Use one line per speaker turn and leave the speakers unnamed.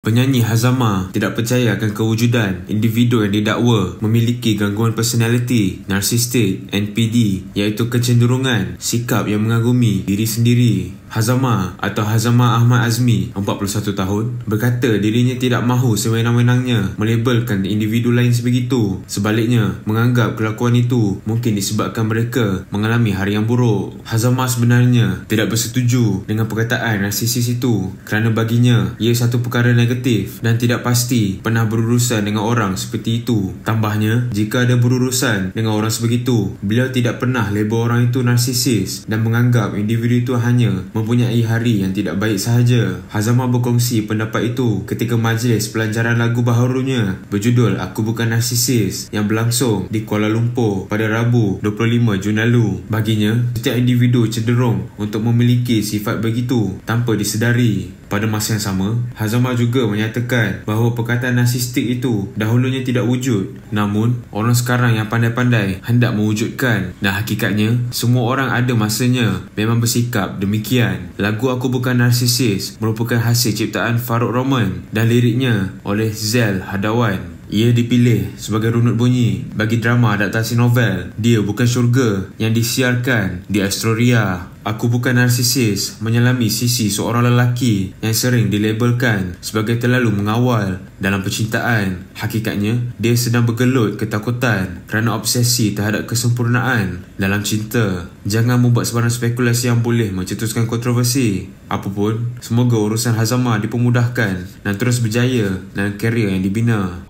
Penyanyi Hazama tidak percaya akan kewujudan individu yang didakwa memiliki gangguan personality, narsistik, NPD, iaitu kecenderungan sikap yang mengagumi diri sendiri. Hazama atau Hazama Ahmad Azmi, 41 tahun, berkata dirinya tidak mahu sewenang-wenangnya melabelkan individu lain sebegitu. Sebaliknya, menganggap kelakuan itu mungkin disebabkan mereka mengalami hari yang buruk. Hazama sebenarnya tidak bersetuju dengan perkataan narsisis itu kerana baginya ia satu perkara negatif dan tidak pasti pernah berurusan dengan orang seperti itu. Tambahnya, jika ada berurusan dengan orang sebegitu, beliau tidak pernah label orang itu narsisis dan menganggap individu itu hanya mempunyai hari yang tidak baik sahaja. Hazama berkongsi pendapat itu ketika majlis pelancaran lagu baharunya berjudul Aku Bukan Narsisis yang berlangsung di Kuala Lumpur pada Rabu 25 Jun lalu. Baginya, setiap individu cenderung untuk memiliki sifat begitu tanpa disedari. Pada masa yang sama, Hazama juga menyatakan bahawa perkataan narsistik itu dahulunya tidak wujud, namun orang sekarang yang pandai-pandai hendak mewujudkan, dan hakikatnya semua orang ada masanya memang bersikap demikian. Lagu Aku Bukan Narsisis merupakan hasil ciptaan Farouk Roman dan liriknya oleh Zel Hadawan. Ia dipilih sebagai runut bunyi bagi drama adaptasi novel Dia Bukan Syurga yang disiarkan di Astoria. Aku Bukan Narsisis menyelami sisi seorang lelaki yang sering dilabelkan sebagai terlalu mengawal dalam percintaan. Hakikatnya, dia sedang bergelut ketakutan kerana obsesi terhadap kesempurnaan dalam cinta. Jangan membuat sebarang spekulasi yang boleh mencetuskan kontroversi. Apapun, semoga urusan Hazama dipermudahkan dan terus berjaya dalam kerjaya yang dibina.